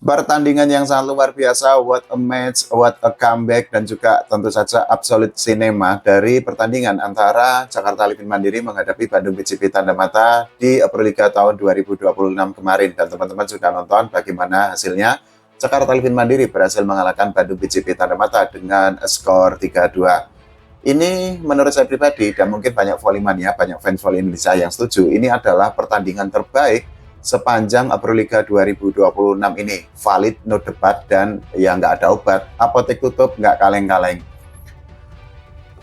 Pertandingan yang sangat luar biasa, what a match, what a comeback, dan juga tentu saja absolute cinema dari pertandingan antara Jakarta Livin Mandiri menghadapi Bandung BJB Tanda Mata di Proliga tahun 2026 kemarin. Dan teman-teman sudah nonton bagaimana hasilnya. Jakarta Livin Mandiri berhasil mengalahkan Bandung BJB Tanda Mata dengan skor 3-2. Ini menurut saya pribadi, dan mungkin banyak volley-mania, banyak fans volley Indonesia yang setuju, ini adalah pertandingan terbaik sepanjang Proliga 2026 ini. Valid, no debat, dan ya nggak ada obat. Apotek tutup, nggak kaleng-kaleng.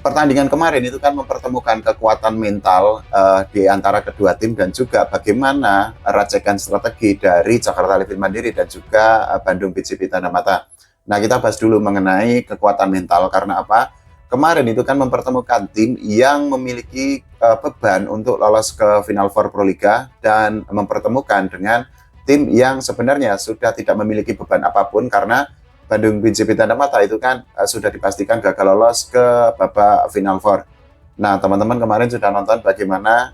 Pertandingan kemarin itu kan mempertemukan kekuatan mental di antara kedua tim dan juga bagaimana racekan strategi dari Jakarta Livin Mandiri dan juga Bandung BJB Tanda Mata. Nah, kita bahas dulu mengenai kekuatan mental karena apa? Kemarin itu kan mempertemukan tim yang memiliki beban untuk lolos ke Final Four Proliga dan mempertemukan dengan tim yang sebenarnya sudah tidak memiliki beban apapun karena Bandung BJB Tanda Mata itu kan sudah dipastikan gagal lolos ke babak Final Four. Nah, teman-teman kemarin sudah nonton bagaimana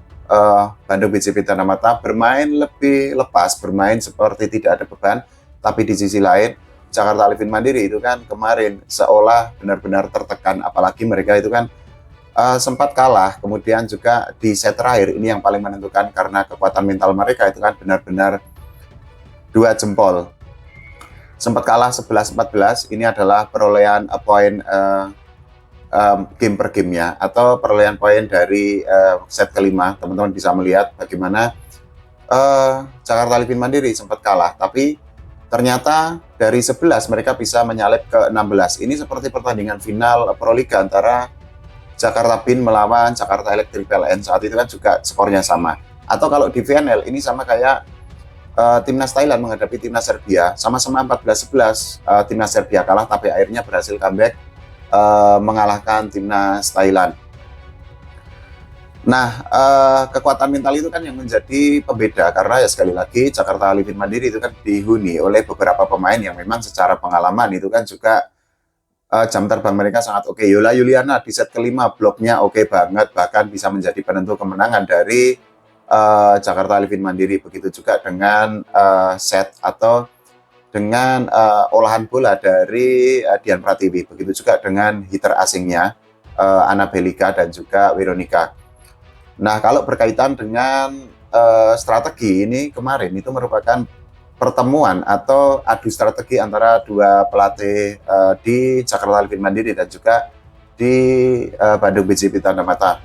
Bandung BJB Tanda Mata bermain lebih lepas, bermain seperti tidak ada beban, tapi di sisi lain Jakarta Livin Mandiri itu kan kemarin seolah benar-benar tertekan, apalagi mereka itu kan sempat kalah, kemudian juga di set terakhir ini yang paling menentukan karena kekuatan mental mereka itu kan benar-benar dua jempol. Sempat kalah 11-14, ini adalah perolehan poin game per gamenya atau perolehan poin dari set kelima. Teman-teman bisa melihat bagaimana Jakarta Livin Mandiri sempat kalah, tapi ternyata dari 11 mereka bisa menyalip ke 16. Ini seperti pertandingan final Proliga antara Jakarta Bin melawan Jakarta Electric PLN. Saat itu kan juga skornya sama. Atau kalau di VNL ini sama kayak timnas Thailand menghadapi timnas Serbia, sama-sama 14-11. Timnas Serbia kalah tapi akhirnya berhasil comeback mengalahkan timnas Thailand. Nah, kekuatan mental itu kan yang menjadi pembeda karena ya sekali lagi Jakarta Livin Mandiri itu kan dihuni oleh beberapa pemain yang memang secara pengalaman itu kan juga jam terbang mereka sangat oke. Yola Yuliana di set kelima bloknya oke banget, bahkan bisa menjadi penentu kemenangan dari Jakarta Livin Mandiri. Begitu juga dengan set atau dengan olahan bola dari Dian Pratiwi. Begitu juga dengan hitter asingnya Anna Belika dan juga Veronica. Nah, kalau berkaitan dengan strategi ini kemarin itu merupakan pertemuan atau adu strategi antara dua pelatih di Jakarta Livin Mandiri dan juga di Bandung BJB Tanda Mata.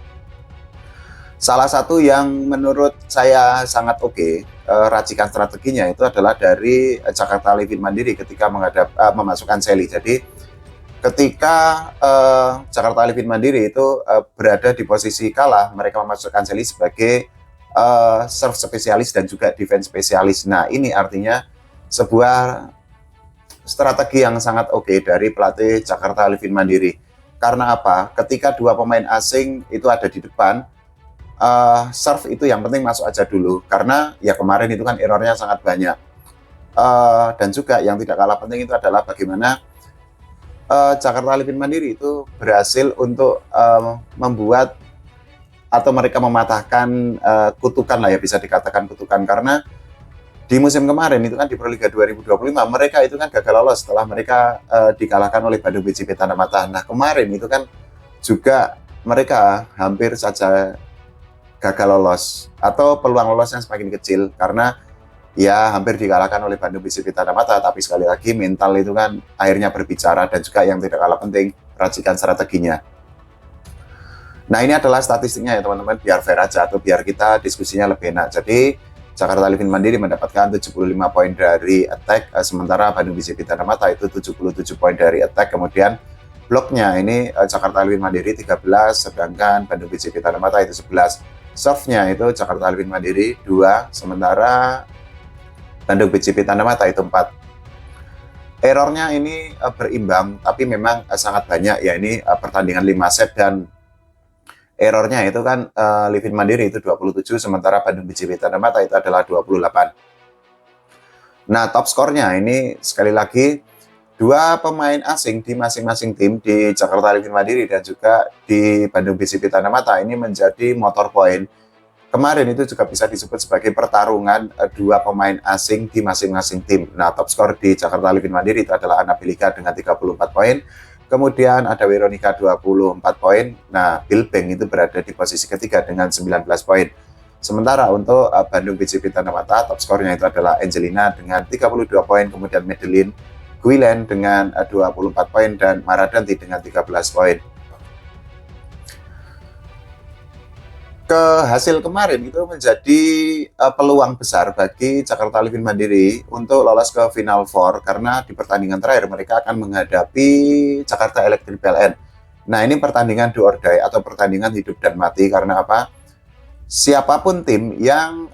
Salah satu yang menurut saya sangat oke, racikan strateginya itu adalah dari Jakarta Livin Mandiri ketika memasukkan Sally. Jadi ketika Jakarta Livin Mandiri itu berada di posisi kalah, mereka memasukkan Sally sebagai serve spesialis dan juga defense spesialis. Nah, ini artinya sebuah strategi yang sangat oke dari pelatih Jakarta Livin Mandiri. Karena apa? Ketika dua pemain asing itu ada di depan, serve itu yang penting masuk aja dulu. Karena ya kemarin itu kan errornya sangat banyak. Dan juga yang tidak kalah penting itu adalah bagaimana Jakarta Livin Mandiri itu berhasil untuk membuat atau mereka mematahkan kutukan lah ya, bisa dikatakan kutukan, karena di musim kemarin itu kan di Proliga 2025 mereka itu kan gagal lolos setelah mereka dikalahkan oleh Bandung BJB Tanda Mata. Nah, kemarin itu kan juga mereka hampir saja gagal lolos atau peluang lolosnya semakin kecil karena ya hampir dikalahkan oleh Bandung BJB Tanda Mata. Tapi sekali lagi mental itu kan akhirnya berbicara dan juga yang tidak kalah penting racikan strateginya. Nah, ini adalah statistiknya ya teman-teman, biar fair aja atau biar kita diskusinya lebih enak. Jadi Jakarta Livin Mandiri mendapatkan 75 poin dari attack, sementara Bandung BJB Tanda Mata itu 77 poin dari attack. Kemudian bloknya ini Jakarta Livin Mandiri 13, sedangkan Bandung BJB Tanda Mata itu 11. Serve-nya itu Jakarta Livin Mandiri 2, sementara Bandung BJB Tanda Mata itu 4. Errornya ini berimbang, tapi memang sangat banyak ya, ini pertandingan 5 set dan errornya itu kan Livin Mandiri itu 27, sementara Bandung BJB Tanda Mata itu adalah 28. Nah, top skornya ini sekali lagi dua pemain asing di masing-masing tim, di Jakarta Livin Mandiri dan juga di Bandung BJB Tanda Mata, ini menjadi motor poin kemarin itu juga bisa disebut sebagai pertarungan dua pemain asing di masing-masing tim. Nah, top skor di Jakarta Livin Mandiri itu adalah Anabilika dengan 34 poin. Kemudian ada Veronica 24 poin. Nah, Bilbank itu berada di posisi ketiga dengan 19 poin. Sementara untuk Bandung BJB Tanamata, top skornya itu adalah Angelina dengan 32 poin, kemudian Medellin Guilen dengan 24 poin, dan Maradanti dengan 13 poin. Hasil kemarin itu menjadi peluang besar bagi Jakarta Livin Mandiri untuk lolos ke Final Four, karena di pertandingan terakhir mereka akan menghadapi Jakarta Electric PLN. Nah, ini pertandingan do or die atau pertandingan hidup dan mati, karena apa? Siapapun tim yang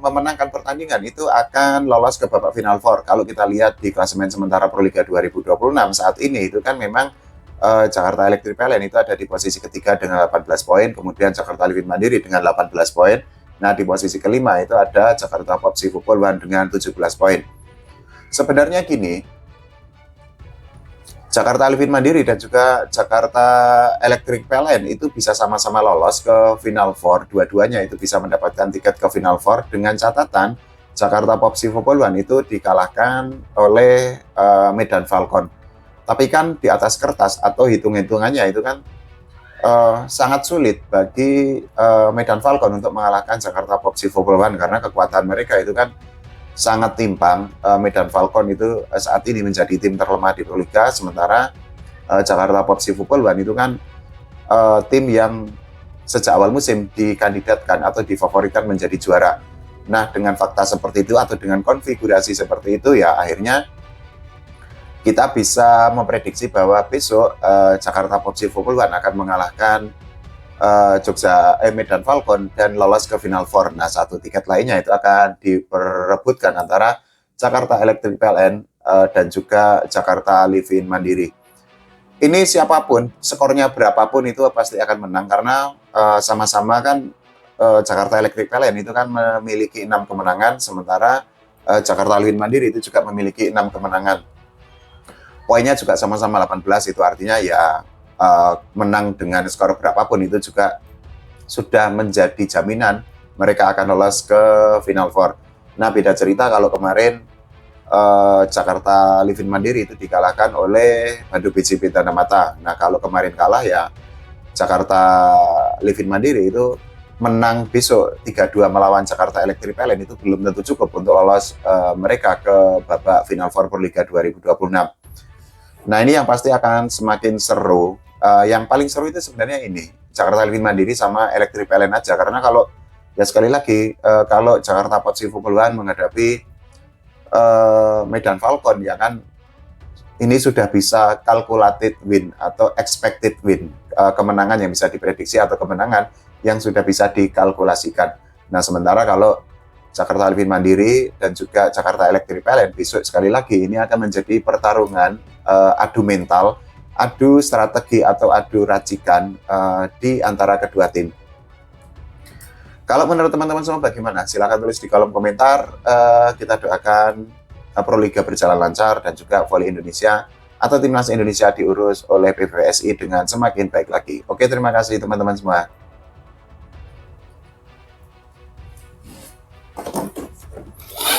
memenangkan pertandingan itu akan lolos ke babak Final Four. Kalau kita lihat di klasemen sementara Proliga 2026 saat ini itu kan memang Jakarta Electric PLN itu ada di posisi ketiga dengan 18 poin, kemudian Jakarta Livin Mandiri dengan 18 poin. Nah, di posisi kelima itu ada Jakarta Popsi Fupolwan dengan 17 poin. Sebenarnya gini, Jakarta Livin Mandiri dan juga Jakarta Electric PLN itu bisa sama-sama lolos ke Final Four. Dua-duanya itu bisa mendapatkan tiket ke Final Four, dengan catatan Jakarta Popsi Fupolwan itu dikalahkan oleh Medan Falcon. Tapi kan di atas kertas atau hitung-hitungannya itu kan sangat sulit bagi Medan Falcon untuk mengalahkan Jakarta Popsi Fupolwan, karena kekuatan mereka itu kan sangat timpang. Medan Falcon itu saat ini menjadi tim terlemah di Proliga, sementara Jakarta Popsi Fupolwan itu kan tim yang sejak awal musim dikandidatkan atau difavoritkan menjadi juara. Nah, dengan fakta seperti itu atau dengan konfigurasi seperti itu, ya akhirnya kita bisa memprediksi bahwa besok Jakarta Popsi Fupolwan akan mengalahkan Medan Falcon dan lolos ke Final Four. Nah, satu tiket lainnya itu akan diperebutkan antara Jakarta Electric PLN dan juga Jakarta Livin Mandiri. Ini siapapun, skornya berapapun itu pasti akan menang, karena sama-sama kan Jakarta Electric PLN itu kan memiliki 6 kemenangan, sementara Jakarta Livin Mandiri itu juga memiliki 6 kemenangan. Poinnya juga sama-sama 18, itu artinya ya menang dengan skor berapapun itu juga sudah menjadi jaminan mereka akan lolos ke Final Four. Nah, beda cerita kalau kemarin Jakarta Livin Mandiri itu dikalahkan oleh Bandung BJB Tanamata. Nah, kalau kemarin kalah ya Jakarta Livin Mandiri itu menang besok 3-2 melawan Jakarta Electric PLN itu belum tentu cukup untuk lolos mereka ke babak Final Four Proliga 2026. Nah, ini yang pasti akan semakin seru. Yang paling seru itu sebenarnya ini, Jakarta Livin Mandiri sama Electric PLN aja. Karena kalau, ya sekali lagi, kalau Jakarta Popsi Fupolwan menghadapi Medan Falcon, ya kan, ini sudah bisa calculated win atau expected win. Kemenangan yang bisa diprediksi atau kemenangan yang sudah bisa dikalkulasikan. Nah, sementara kalau Jakarta Livin Mandiri dan juga Jakarta Electric PLN besok sekali lagi ini akan menjadi pertarungan adu mental, adu strategi atau adu racikan di antara kedua tim. Kalau menurut teman-teman semua bagaimana? Silahkan tulis di kolom komentar. Kita doakan Proliga berjalan lancar dan juga voli Indonesia atau timnas Indonesia diurus oleh PBVSI dengan semakin baik lagi. Oke, terima kasih teman-teman semua.